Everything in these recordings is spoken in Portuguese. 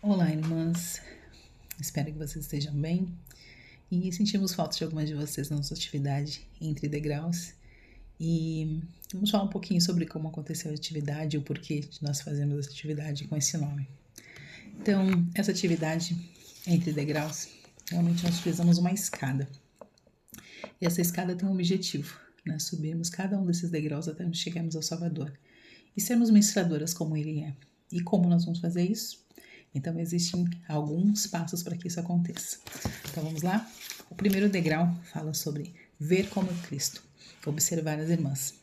Olá, irmãs. Espero que vocês estejam bem. E sentimos falta de algumas de vocês na nossa atividade Entre Degraus. E vamos falar um pouquinho sobre como aconteceu a atividade e o porquê de nós fazermos essa atividade com esse nome. Então, essa atividade Entre Degraus, realmente nós utilizamos uma escada. E essa escada tem um objetivo, né? Subirmos cada um desses degraus até nós chegarmos ao Salvador. E sermos ministradoras como Ele é. E como nós vamos fazer isso? Então, existem alguns passos para que isso aconteça. Então, vamos lá? O primeiro degrau fala sobre ver como Cristo, observar as irmãs.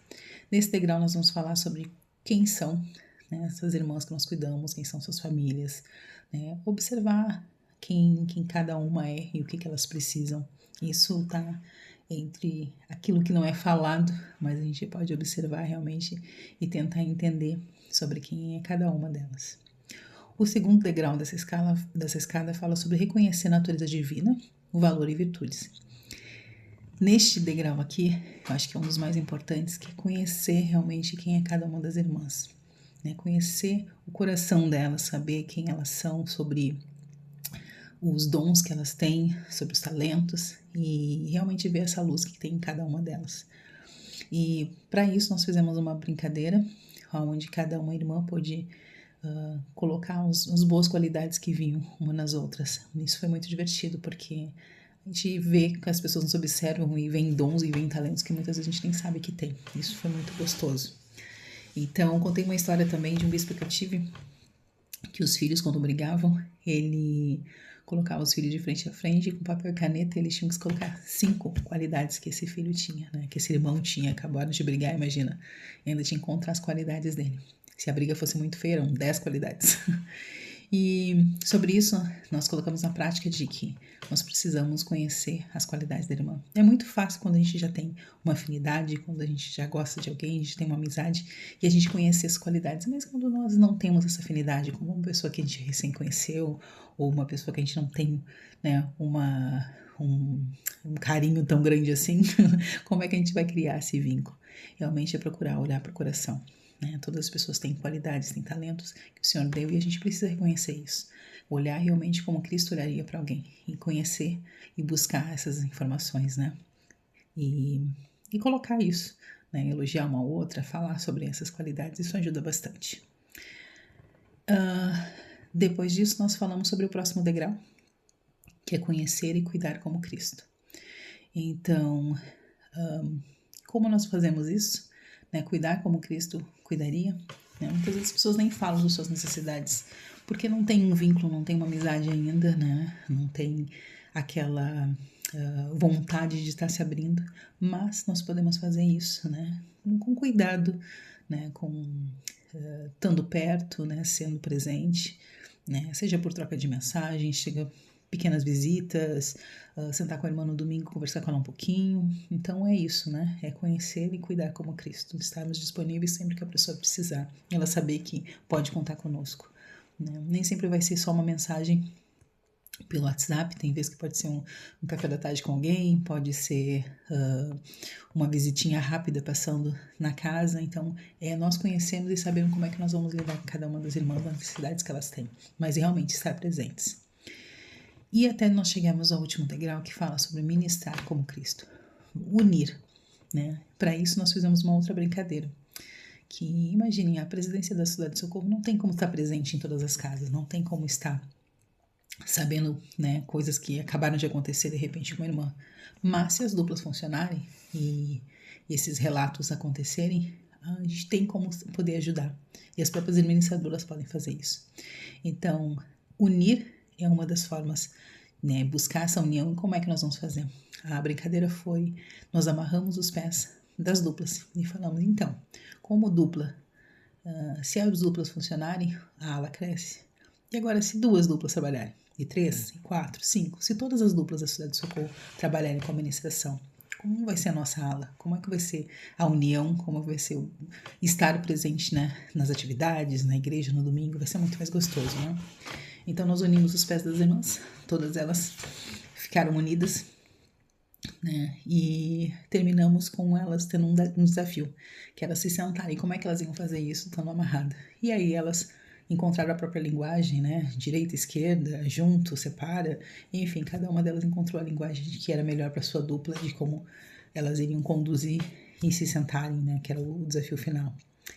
Nesse degrau, nós vamos falar sobre quem são, né, essas irmãs que nós cuidamos, quem são suas famílias, né, observar quem cada uma é e o que elas precisam. Isso está entre aquilo que não é falado, mas a gente pode observar realmente e tentar entender sobre quem é cada uma delas. O segundo degrau dessa escada fala sobre reconhecer a natureza divina, o valor e virtudes. Neste degrau aqui, eu acho que é um dos mais importantes, que é conhecer realmente quem é cada uma das irmãs. Né? Conhecer o coração delas, saber quem elas são, sobre os dons que elas têm, sobre os talentos e realmente ver essa luz que tem em cada uma delas. E para isso nós fizemos uma brincadeira, onde cada uma irmã pôde colocar as boas qualidades que vinham uma nas outras. Isso foi muito divertido, porque a gente vê que as pessoas nos observam e veem dons e veem talentos que muitas vezes a gente nem sabe que tem. Isso foi muito gostoso. Então, contei uma história também de um bispo que eu tive, que os filhos, quando brigavam, ele colocava os filhos de frente a frente, e com papel e caneta eles tinham que colocar 5 qualidades que esse filho tinha, né? Que esse irmão tinha, acabaram de brigar, imagina. E ainda tinha que encontrar as qualidades dele. Se a briga fosse muito feia, eram 10 qualidades. E sobre isso, nós colocamos na prática de que nós precisamos conhecer as qualidades da irmã. É muito fácil quando a gente já tem uma afinidade, quando a gente já gosta de alguém, a gente tem uma amizade e a gente conhece as qualidades, mas quando nós não temos essa afinidade com uma pessoa que a gente recém conheceu ou uma pessoa que a gente não tem, né, um carinho tão grande assim, como é que a gente vai criar esse vínculo? Realmente é procurar olhar para o coração. Né? Todas as pessoas têm qualidades, têm talentos que o Senhor deu e a gente precisa reconhecer isso. Olhar realmente como Cristo olharia para alguém e conhecer e buscar essas informações, né? E colocar isso, né? Elogiar uma outra, falar sobre essas qualidades, isso ajuda bastante. Depois disso, nós falamos sobre o próximo degrau, que é conhecer e cuidar como Cristo. Então, como nós fazemos isso? Né? Cuidar como Cristo cuidaria? Né? Muitas vezes as pessoas nem falam das suas necessidades, porque não tem um vínculo, não tem uma amizade ainda, né? Não tem aquela vontade de estar se abrindo, mas nós podemos fazer isso, né? Com cuidado, né? Estando perto, né? Sendo presente, né? Seja por troca de mensagens, chega pequenas visitas, sentar com a irmã no domingo, conversar com ela um pouquinho. Então é isso, né? É conhecer e cuidar como Cristo, estarmos disponíveis sempre que a pessoa precisar, ela saber que pode contar conosco. Né? Nem sempre vai ser só uma mensagem pelo WhatsApp, tem vezes que pode ser um café da tarde com alguém, pode ser uma visitinha rápida passando na casa. Então, nós conhecemos e sabemos como é que nós vamos lidar com cada uma das irmãs, nas necessidades que elas têm, mas realmente estar presentes. E até nós chegamos ao último degrau, que fala sobre ministrar como Cristo, unir, né? Para isso nós fizemos uma outra brincadeira, que imaginem, a presidência da Cidade de Socorro não tem como estar presente em todas as casas, não tem como estar sabendo, né, coisas que acabaram de acontecer de repente com uma irmã. Mas se as duplas funcionarem e esses relatos acontecerem, a gente tem como poder ajudar. E as próprias administradoras podem fazer isso. Então, unir é uma das formas, né, buscar essa união. E como é que nós vamos fazer? A brincadeira foi, nós amarramos os pés das duplas e falamos, então, como dupla, se as duplas funcionarem, a ala cresce. E agora, se duas duplas trabalharem, e 3, e 4, 5, se todas as duplas da Cidade de Socorro trabalharem com a administração, como vai ser a nossa ala? Como é que vai ser a união? Como vai ser o estar presente, né, nas atividades, na igreja, no domingo? Vai ser muito mais gostoso, né? Então, nós unimos os pés das irmãs, todas elas ficaram unidas, né? E terminamos com elas tendo um desafio, que era se sentarem. Como é que elas iam fazer isso estando amarradas? E aí elas encontrar a própria linguagem, né? Direita, esquerda, junto, separa, enfim, cada uma delas encontrou a linguagem que era melhor para sua dupla, de como elas iriam conduzir e se sentarem, né? Que era o desafio final.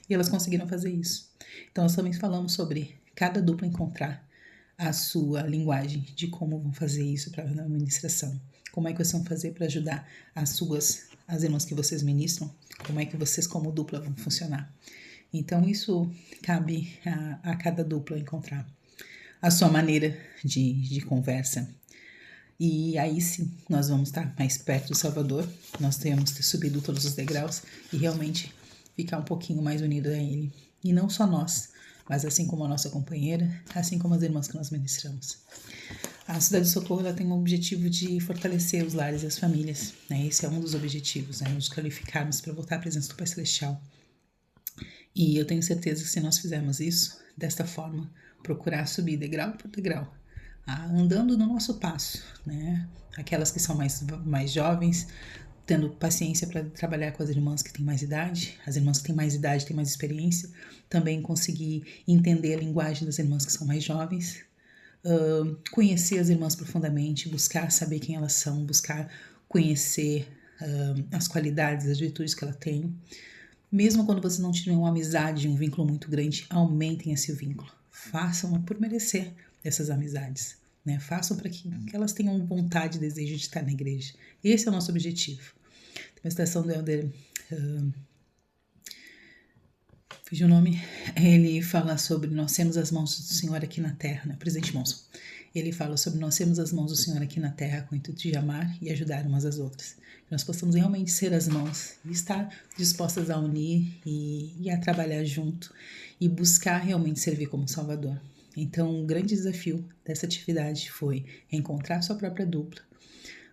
E elas conseguiram fazer isso. Então, nós também falamos sobre cada dupla encontrar a sua linguagem de como vão fazer isso para a administração. Como é que vocês vão fazer para ajudar as irmãs que vocês ministram? Como é que vocês, como dupla, vão funcionar? Então, isso cabe a cada dupla encontrar a sua maneira de conversa. E aí sim, nós vamos estar mais perto do Salvador, nós temos ter subido todos os degraus e realmente ficar um pouquinho mais unido a Ele. E não só nós, mas assim como a nossa companheira, assim como as irmãs que nós ministramos. A Cidade de Socorro ela tem o objetivo de fortalecer os lares e as famílias, né? Esse é um dos objetivos, né? Nos qualificarmos para voltar à presença do Pai Celestial. E eu tenho certeza que se nós fizermos isso, desta forma, procurar subir degrau por degrau, andando no nosso passo, né? Aquelas que são mais jovens, tendo paciência para trabalhar com as irmãs que têm mais idade, as irmãs que têm mais idade, têm mais experiência, também conseguir entender a linguagem das irmãs que são mais jovens, conhecer as irmãs profundamente, buscar saber quem elas são, buscar conhecer as qualidades, as virtudes que ela tem. Mesmo quando vocês não tiverem uma amizade, um vínculo muito grande, aumentem esse vínculo. Façam por merecer essas amizades, né? Façam para que elas tenham vontade e desejo de estar na igreja. Esse é o nosso objetivo. Tem uma citação do Elder... fugiu o nome. Ele fala sobre nós temos as mãos do Senhor aqui na terra, né? Presidente Monson. Ele fala sobre nós temos as mãos do Senhor aqui na terra com o intuito de amar e ajudar umas às outras. Que nós possamos realmente ser as mãos e estar dispostas a unir e a trabalhar junto e buscar realmente servir como Salvador. Então, o grande desafio dessa atividade foi encontrar sua própria dupla,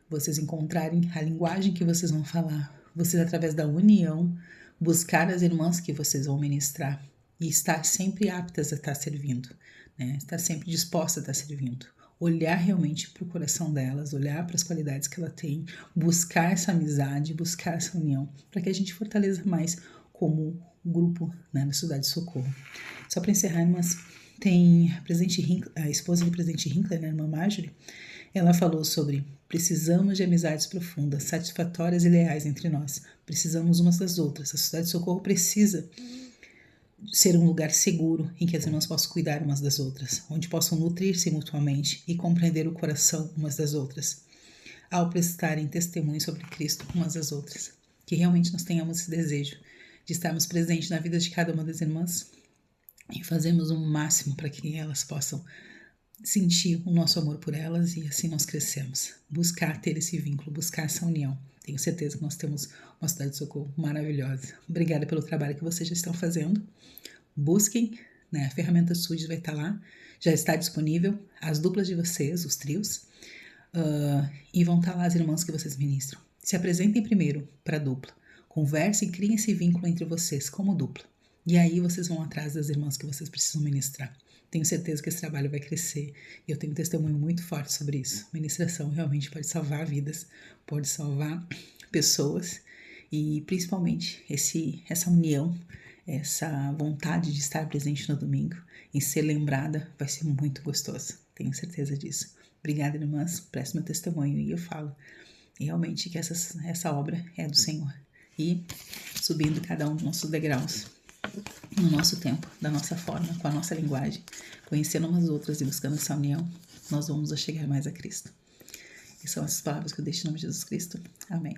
vocês encontrarem a linguagem que vocês vão falar, vocês através da união buscar as irmãs que vocês vão ministrar e estar sempre aptas a estar servindo, né? Estar sempre disposta a estar servindo. Olhar realmente para o coração delas, olhar para as qualidades que ela tem, buscar essa amizade, buscar essa união, para que a gente fortaleça mais como grupo, né, na Cidade de Socorro. Só para encerrar, irmãs, tem a esposa do presidente Hinckley, né, a irmã Marjorie, ela falou sobre precisamos de amizades profundas, satisfatórias e leais entre nós. Precisamos umas das outras. A Cidade de Socorro precisa ser um lugar seguro em que as irmãs possam cuidar umas das outras, onde possam nutrir-se mutuamente e compreender o coração umas das outras, ao prestarem testemunho sobre Cristo umas das outras. Que realmente nós tenhamos esse desejo de estarmos presentes na vida de cada uma das irmãs e fazermos o máximo para que elas possam sentir o nosso amor por elas e assim nós crescemos. Buscar ter esse vínculo, buscar essa união. Tenho certeza que nós temos uma Cidade de Socorro maravilhosa. Obrigada pelo trabalho que vocês já estão fazendo. Busquem, né? A ferramenta SUDES vai estar lá, já está disponível. As duplas de vocês, os trios, e vão estar lá as irmãs que vocês ministram. Se apresentem primeiro para a dupla. Conversem e criem esse vínculo entre vocês como dupla. E aí vocês vão atrás das irmãs que vocês precisam ministrar. Tenho certeza que esse trabalho vai crescer e eu tenho um testemunho muito forte sobre isso. Ministração realmente pode salvar vidas, pode salvar pessoas e principalmente essa união, essa vontade de estar presente no domingo e ser lembrada vai ser muito gostoso. Tenho certeza disso. Obrigada, irmãs, presto meu testemunho e eu falo realmente que essa obra é do Senhor. E subindo cada um dos nossos degraus, no nosso tempo, da nossa forma, com a nossa linguagem, conhecendo umas outras e buscando essa união, nós vamos chegar mais a Cristo. E são essas palavras que eu deixo em nome de Jesus Cristo. Amém.